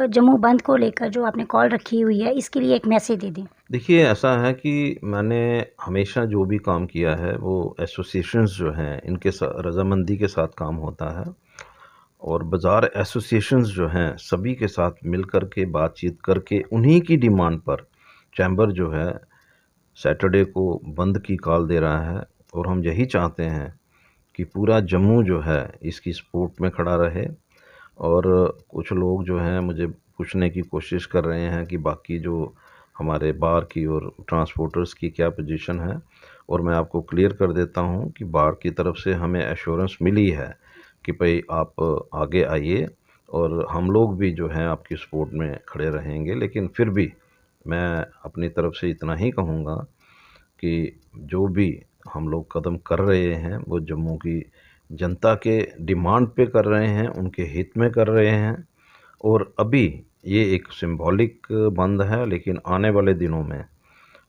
जम्मू बंद को लेकर जो आपने कॉल रखी हुई है, इसके लिए एक मैसेज दे दें। देखिए, ऐसा है कि मैंने हमेशा जो भी काम किया है वो एसोसिएशंस जो हैं इनके साथ रज़ामंदी के साथ काम होता है। और बाज़ार एसोसिएशंस जो हैं सभी के साथ मिल कर के बातचीत करके उन्हीं की डिमांड पर चैम्बर जो है सैटरडे को बंद की कॉल दे रहा है। और हम यही चाहते हैं कि पूरा जम्मू जो है इसकी सपोर्ट में खड़ा रहे। और कुछ लोग जो हैं मुझे पूछने की कोशिश कर रहे हैं कि बाकी जो हमारे बार की और ट्रांसपोर्टर्स की क्या पोजीशन है। और मैं आपको क्लियर कर देता हूं कि बार की तरफ से हमें एश्योरेंस मिली है कि भाई आप आगे आइए और हम लोग भी जो हैं आपकी सपोर्ट में खड़े रहेंगे। लेकिन फिर भी मैं अपनी तरफ से इतना ही कहूँगा कि जो भी हम लोग कदम कर रहे हैं वो जम्मू की जनता के डिमांड पे कर रहे हैं, उनके हित में कर रहे हैं। और अभी ये एक सिंबॉलिक बंद है, लेकिन आने वाले दिनों में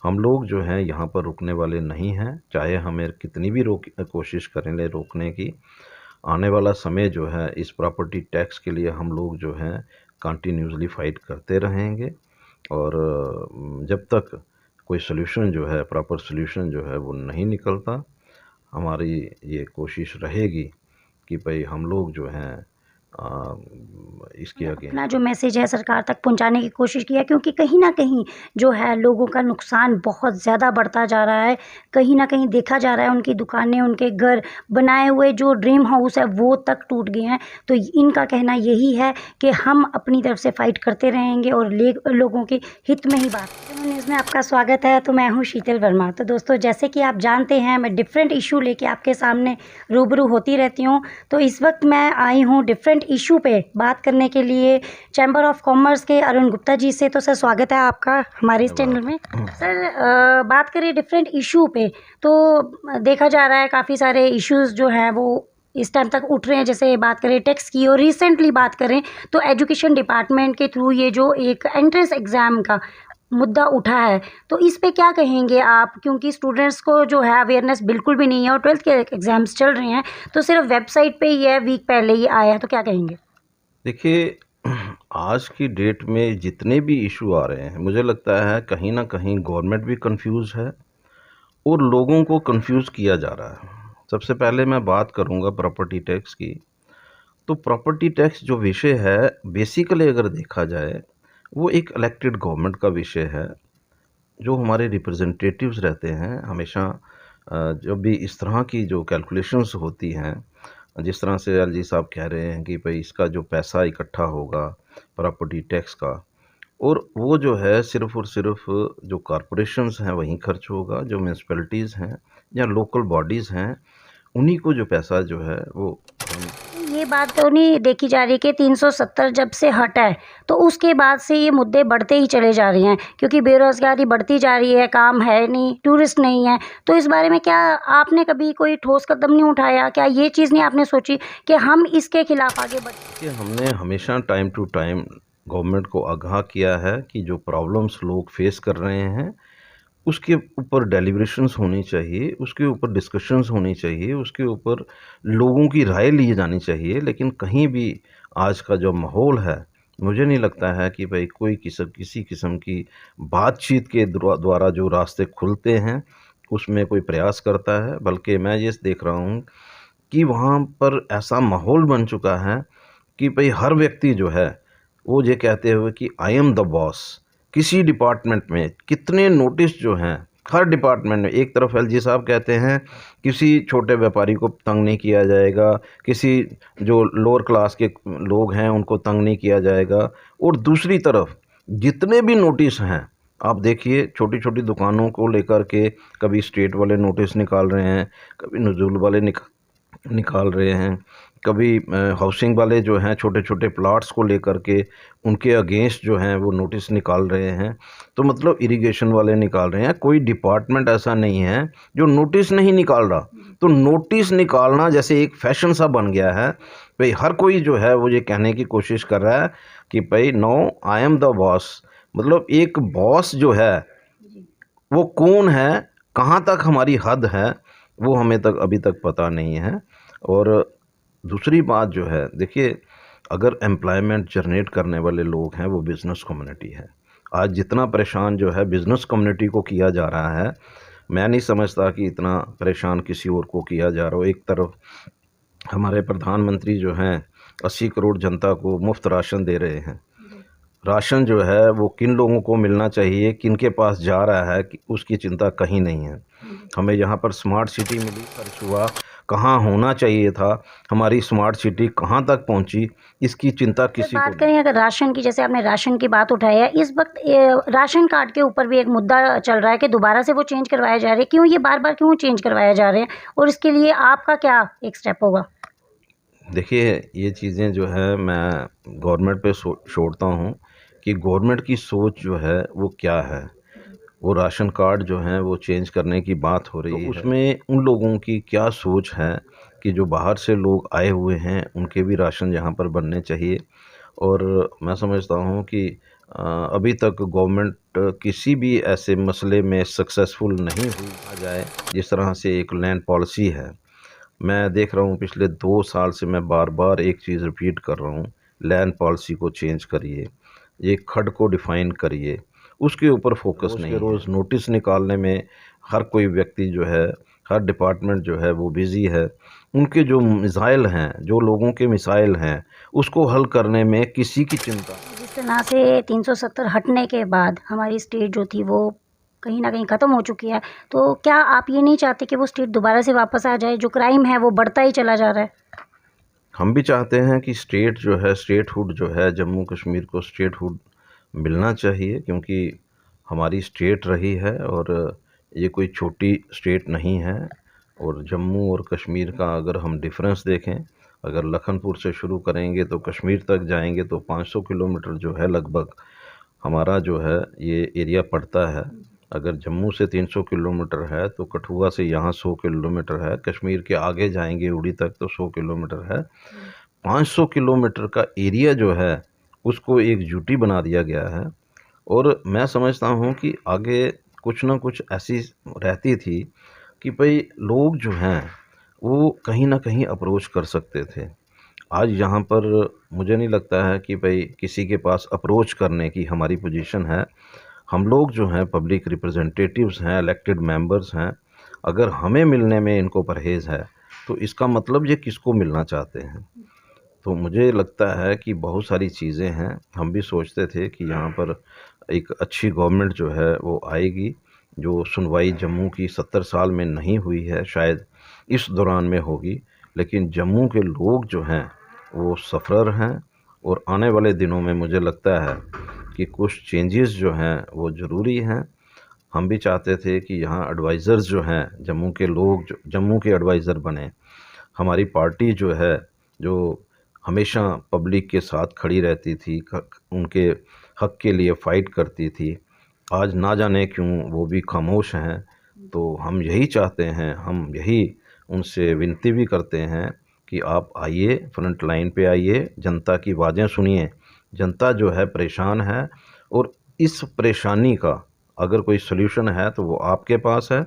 हम लोग जो हैं यहाँ पर रुकने वाले नहीं हैं, चाहे हमें कितनी भी कोशिश करें ले रोकने की। आने वाला समय जो है इस प्रॉपर्टी टैक्स के लिए हम लोग जो हैं कंटिन्यूसली फाइट करते रहेंगे। और जब तक कोई सल्यूशन जो है प्रॉपर सल्यूशन जो है वो नहीं निकलता, हमारी ये कोशिश रहेगी कि भाई हम लोग जो हैं आ, इसके आगे अपना जो मैसेज है सरकार तक पहुंचाने की कोशिश की है, क्योंकि कहीं न कहीं जो है लोगों का नुकसान बहुत ज़्यादा बढ़ता जा रहा है। कहीं न कहीं देखा जा रहा है उनकी दुकानें, उनके घर बनाए हुए जो ड्रीम हाउस है वो तक टूट गए हैं। तो इनका कहना यही है कि हम अपनी तरफ से फ़ाइट करते रहेंगे और लोगों के हित में ही बात। न्यूज़ में आपका स्वागत है। तो मैं हूँ शीतल वर्मा। तो दोस्तों, जैसे कि आप जानते हैं मैं डिफरेंट इशू लेके आपके सामने रूबरू होती रहती हूँ। तो इस वक्त मैं आई हूँ डिफरेंट इशू पे बात करने के लिए चैम्बर ऑफ कॉमर्स के अरुण गुप्ता जी से। तो सर, स्वागत है आपका हमारे इस चैनल में। सर, बात करें डिफरेंट इशू पे, तो देखा जा रहा है काफ़ी सारे इश्यूज जो हैं वो इस टाइम तक उठ रहे हैं। जैसे बात करें टैक्स की, और रिसेंटली बात करें तो एजुकेशन डिपार्टमेंट के थ्रू ये जो एक एंट्रेंस एग्ज़ाम का मुद्दा उठा है, तो इस पे क्या कहेंगे आप? क्योंकि स्टूडेंट्स को जो है अवेयरनेस बिल्कुल भी नहीं है और 12th के एग्ज़ाम्स चल रहे हैं, तो सिर्फ वेबसाइट पे ही है, वीक पहले ही आया है, तो क्या कहेंगे? देखिए, आज की डेट में जितने भी इशू आ रहे हैं मुझे लगता है कहीं ना कहीं गवर्नमेंट भी कंफ्यूज है और लोगों को कंफ्यूज किया जा रहा है। सबसे पहले मैं बात करूंगा प्रॉपर्टी टैक्स की। तो प्रॉपर्टी टैक्स जो विषय है बेसिकली अगर देखा जाए वो एक इलेक्टेड गवर्नमेंट का विषय है। जो हमारे रिप्रेजेंटेटिव्स रहते हैं हमेशा जब भी इस तरह की जो कैलकुलेशंस होती हैं, जिस तरह से एलजी साहब कह रहे हैं कि भाई इसका जो पैसा इकट्ठा होगा प्रॉपर्टी टैक्स का, और वो जो है सिर्फ़ और सिर्फ जो कॉरपोरेशंस हैं वहीं खर्च होगा, जो म्यूनसिपैलिटीज़ हैं या लोकल बॉडीज़ हैं उन्हीं को जो पैसा जो है वो ये बात तो नहीं देखी जा रही कि 370 जब से हटा है तो उसके बाद से ये मुद्दे बढ़ते ही चले जा रहे हैं, क्योंकि बेरोज़गारी बढ़ती जा रही है, काम है नहीं, टूरिस्ट नहीं है। तो इस बारे में क्या आपने कभी कोई ठोस कदम नहीं उठाया? क्या ये चीज़ नहीं आपने सोची कि हम इसके खिलाफ आगे बढ़ें? कि हमने हमेशा टाइम टू टाइम गवर्नमेंट को आगाह किया है कि जो प्रॉब्लम्स लोग फेस कर रहे हैं उसके ऊपर डेलिब्रेशंस होनी चाहिए, उसके ऊपर डिस्कशंस होनी चाहिए, उसके ऊपर लोगों की राय ली जानी चाहिए। लेकिन कहीं भी आज का जो माहौल है मुझे नहीं लगता है कि भाई कोई किसी किस्म की बातचीत के द्वारा जो रास्ते खुलते हैं उसमें कोई प्रयास करता है। बल्कि मैं ये देख रहा हूँ कि वहाँ पर ऐसा माहौल बन चुका है कि भाई हर व्यक्ति जो है वो ये कहते हुए कि आई एम द बॉस। किसी डिपार्टमेंट में कितने नोटिस जो हैं हर डिपार्टमेंट में, एक तरफ एलजी साहब कहते हैं किसी छोटे व्यापारी को तंग नहीं किया जाएगा, किसी जो लोअर क्लास के लोग हैं उनको तंग नहीं किया जाएगा, और दूसरी तरफ जितने भी नोटिस हैं आप देखिए छोटी छोटी दुकानों को लेकर के कभी स्टेट वाले नोटिस निकाल रहे हैं, कभी नजूल वाले निकाल रहे हैं, कभी हाउसिंग वाले जो हैं छोटे छोटे प्लाट्स को लेकर के उनके अगेंस्ट जो हैं वो नोटिस निकाल रहे हैं। तो मतलब इरिगेशन वाले निकाल रहे हैं। कोई डिपार्टमेंट ऐसा नहीं है जो नोटिस नहीं निकाल रहा। तो नोटिस निकालना जैसे एक फैशन सा बन गया है। भाई हर कोई जो है वो ये कहने की कोशिश कर रहा है कि भाई no I am the boss. मतलब एक बॉस जो है वो कौन है, कहाँ तक हमारी हद है, वो हमें तक अभी तक पता नहीं है। और दूसरी बात जो है देखिए, अगर एम्प्लॉयमेंट जनरेट करने वाले लोग हैं वो बिज़नेस कम्युनिटी है। आज जितना परेशान जो है बिज़नेस कम्युनिटी को किया जा रहा है, मैं नहीं समझता कि इतना परेशान किसी और को किया जा रहा हो। एक तरफ हमारे प्रधानमंत्री जो हैं 80 करोड़ जनता को मुफ्त राशन दे रहे हैं। राशन जो है वो किन लोगों को मिलना चाहिए, किन के पास जा रहा है, कि उसकी चिंता कहीं नहीं है। हमें यहाँ पर स्मार्ट सिटी मिली, खर्च हुआ, कहाँ होना चाहिए था, हमारी स्मार्ट सिटी कहाँ तक पहुँची, इसकी चिंता किसी को बात नहीं। करें अगर राशन की, जैसे आपने राशन की बात उठाई है, इस वक्त राशन कार्ड के ऊपर भी एक मुद्दा चल रहा है कि दोबारा से वो चेंज करवाए जा रहे हैं। क्यों ये बार बार क्यों चेंज करवाए जा रहे हैं, और इसके लिए आपका क्या एक स्टेप होगा? देखिए, ये चीज़ें जो है मैं गवर्नमेंट पे छोड़ता हूँ कि गवर्नमेंट की सोच जो है वो क्या है। वो राशन कार्ड जो हैं वो चेंज करने की बात हो रही है, उसमें उन लोगों की क्या सोच है कि जो बाहर से लोग आए हुए हैं उनके भी राशन यहाँ पर बनने चाहिए। और मैं समझता हूँ कि अभी तक गवर्नमेंट किसी भी ऐसे मसले में सक्सेसफुल नहीं हुई आ जाए। जिस तरह से एक लैंड पॉलिसी है, मैं देख रहा हूँ पिछले 2 साल से मैं बार-बार एक चीज़ रिपीट कर रहा हूँ, लैंड पॉलिसी को चेंज करिए, ये खर्ड को डिफ़ाइन करिए, उसके ऊपर फोकस नहीं है। रोज़ नोटिस निकालने में हर कोई व्यक्ति जो है, हर डिपार्टमेंट जो है वो बिज़ी है। उनके जो मिसाइल हैं, जो लोगों के मिसाइल हैं, उसको हल करने में किसी की चिंता। जिस तरह से 370 हटने के बाद हमारी स्टेट जो थी वो कहीं ना कहीं ख़त्म हो चुकी है, तो क्या आप ये नहीं चाहते कि वो स्टेट दोबारा से वापस आ जाए? जो क्राइम है वो बढ़ता ही चला जा रहा है। हम भी चाहते हैं कि स्टेट जो है, स्टेटहुड जो है, जम्मू कश्मीर को स्टेटहुड मिलना चाहिए, क्योंकि हमारी स्टेट रही है और ये कोई छोटी स्टेट नहीं है। और जम्मू और कश्मीर का अगर हम डिफरेंस देखें, अगर लखनपुर से शुरू करेंगे तो कश्मीर तक जाएंगे तो 500 किलोमीटर जो है लगभग हमारा जो है ये एरिया पड़ता है। अगर जम्मू से 300 किलोमीटर है तो कठुआ से यहाँ 100 किलोमीटर है, कश्मीर के आगे जाएंगे उड़ी तक तो 100 किलोमीटर है। 500 किलोमीटर का एरिया जो है उसको एक यूटी बना दिया गया है। और मैं समझता हूँ कि आगे कुछ ना कुछ ऐसी रहती थी कि भाई लोग जो हैं वो कहीं ना कहीं अप्रोच कर सकते थे। आज यहाँ पर मुझे नहीं लगता है कि भाई किसी के पास अप्रोच करने की हमारी पोजीशन है। हम लोग जो हैं पब्लिक रिप्रेजेंटेटिव्स हैं, इलेक्टेड मेंबर्स हैं। अगर हमें मिलने में इनको परहेज़ है तो इसका मतलब ये किसको मिलना चाहते हैं। तो मुझे लगता है कि बहुत सारी चीज़ें हैं। हम भी सोचते थे कि यहाँ पर एक अच्छी गवर्नमेंट जो है वो आएगी, जो सुनवाई जम्मू की 70 साल में नहीं हुई है, शायद इस दौरान में होगी। लेकिन जम्मू के लोग जो हैं वो सफ़रर हैं और आने वाले दिनों में मुझे लगता है कि कुछ चेंजेस जो हैं वो ज़रूरी हैं। हम भी चाहते थे कि यहाँ एडवाइज़र्स जो हैं, जम्मू के लोग जो जम्मू के एडवाइज़र बने। हमारी पार्टी जो है, जो हमेशा पब्लिक के साथ खड़ी रहती थी, उनके हक के लिए फ़ाइट करती थी, आज ना जाने क्यों वो भी खामोश हैं। तो हम यही चाहते हैं, हम यही उनसे विनती भी करते हैं कि आप आइए, फ्रंट लाइन पे आइए, जनता की आवाज़ें सुनिए। जनता जो है परेशान है और इस परेशानी का अगर कोई सॉल्यूशन है तो वो आपके पास है,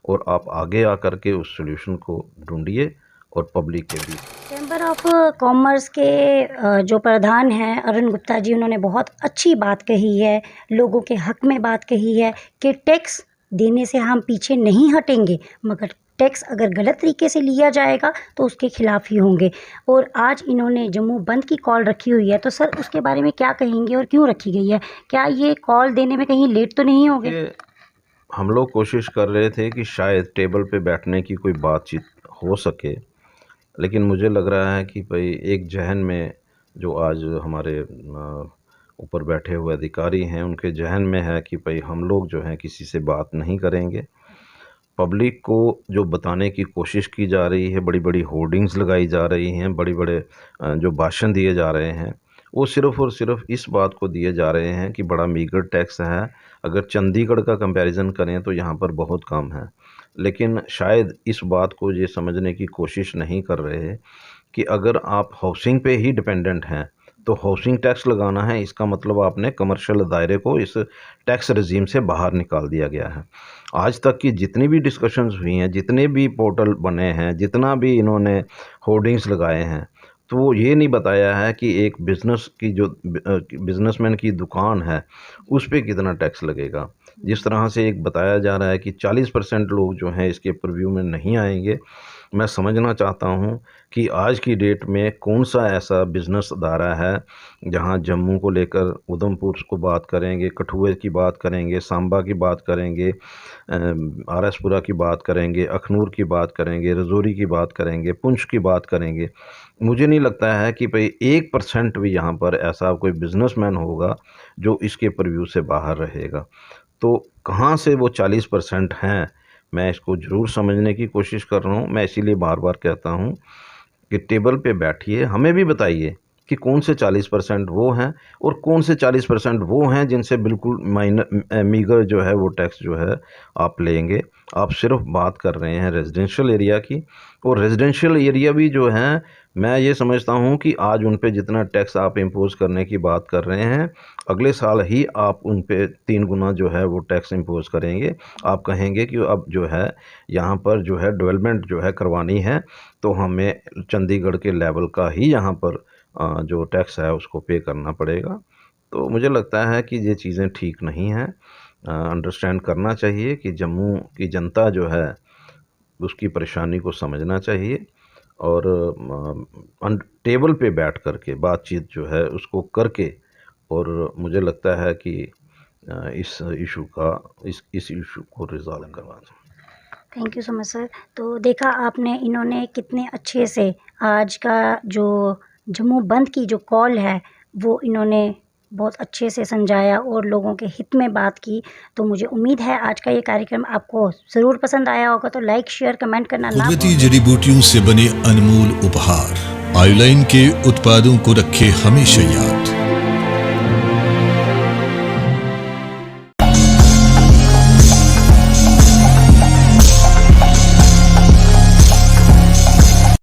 और आप आगे आकर के उस सॉल्यूशन को ढूंढिए और पब्लिक के बीच। चैम्बर ऑफ कॉमर्स के जो प्रधान हैं अरुण गुप्ता जी, उन्होंने बहुत अच्छी बात कही है, लोगों के हक में बात कही है कि टैक्स देने से हम पीछे नहीं हटेंगे, मगर टैक्स अगर गलत तरीके से लिया जाएगा तो उसके खिलाफ ही होंगे। और आज इन्होंने जम्मू बंद की कॉल रखी हुई है, तो सर उसके बारे में क्या कहेंगे और क्यों रखी गई है? क्या ये कॉल देने में कहीं लेट तो नहीं हो गए? हम लोग कोशिश कर रहे थे कि शायद टेबल पे बैठने की कोई बातचीत हो सके, लेकिन मुझे लग रहा है कि भाई एक जहन में जो आज हमारे ऊपर बैठे हुए अधिकारी हैं उनके जहन में है कि भाई हम लोग जो हैं किसी से बात नहीं करेंगे। पब्लिक को जो बताने की कोशिश की जा रही है, बड़ी बड़ी होर्डिंग्स लगाई जा रही हैं, बड़े बड़े जो भाषण दिए जा रहे हैं, वो सिर्फ़ और सिर्फ इस बात को दिए जा रहे हैं कि बड़ा मीगर टैक्स है। अगर चंडीगढ़ का कंपैरिजन करें तो यहाँ पर बहुत कम है। लेकिन शायद इस बात को ये समझने की कोशिश नहीं कर रहे कि अगर आप हाउसिंग पे ही डिपेंडेंट हैं तो हाउसिंग टैक्स लगाना है, इसका मतलब आपने कमर्शियल दायरे को इस टैक्स रजीम से बाहर निकाल दिया गया है। आज तक की जितनी भी डिस्कशंस हुई हैं, जितने भी पोर्टल बने हैं, जितना भी इन्होंने होर्डिंग्स लगाए हैं, तो वो ये नहीं बताया है कि एक बिज़नेस की जो बिज़नेसमैन की दुकान है उस पे कितना टैक्स लगेगा। जिस तरह से एक बताया जा रहा है कि 40% लोग जो हैं इसके प्रीव्यू में नहीं आएंगे। मैं समझना चाहता हूँ कि आज की डेट में कौन सा ऐसा बिज़नेस अदारा है जहाँ जम्मू को लेकर उधमपुर को बात करेंगे, कठुए की बात करेंगे, सांबा की बात करेंगे, आरएसपुरा की बात करेंगे, अखनूर की बात करेंगे, रजौरी की बात करेंगे, पुंछ की बात करेंगे। मुझे नहीं लगता है कि भाई 1% भी यहाँ पर ऐसा कोई बिजनेसमैन होगा जो इसके प्रीव्यू से बाहर रहेगा। तो कहाँ से वो 40% हैं, मैं इसको ज़रूर समझने की कोशिश कर रहा हूँ। मैं इसीलिए बार बार कहता हूँ कि टेबल पे बैठिए, हमें भी बताइए कि कौन से 40% वो हैं और कौन से 40% वो हैं जिनसे बिल्कुल मीगर जो है वो टैक्स जो है आप लेंगे। आप सिर्फ बात कर रहे हैं रेजिडेंशियल एरिया की, और रेजिडेंशियल एरिया भी जो हैं, मैं ये समझता हूँ कि आज उन पे जितना टैक्स आप इम्पोज़ करने की बात कर रहे हैं, अगले साल ही आप उन पे 3 गुना जो है वो टैक्स इम्पोज़ करेंगे। आप कहेंगे कि अब जो है यहाँ पर जो है डेवलपमेंट जो है करवानी है, तो हमें चंडीगढ़ के लेवल का ही यहाँ पर जो टैक्स है उसको पे करना पड़ेगा। तो मुझे लगता है कि ये चीज़ें ठीक नहीं हैं। अंडरस्टैंड करना चाहिए कि जम्मू की जनता जो है उसकी परेशानी को समझना चाहिए, और टेबल पे बैठ कर के बातचीत जो है उसको करके, और मुझे लगता है कि इस इशू को रिज़ॉल्व करवाना। Thank you so much sir. तो देखा आपने, इन्होंने कितने अच्छे से आज का जो जम्मू बंद की जो कॉल है वो इन्होंने बहुत अच्छे से समझाया और लोगों के हित में बात की। तो मुझे उम्मीद है आज का ये कार्यक्रम आपको ज़रूर पसंद आया होगा। तो लाइक, शेयर, कमेंट करना ना कुदरती जड़ी बूटियों से बने अनमोल उपहार आयुलाइन के उत्पादों को रखे हमेशा याद।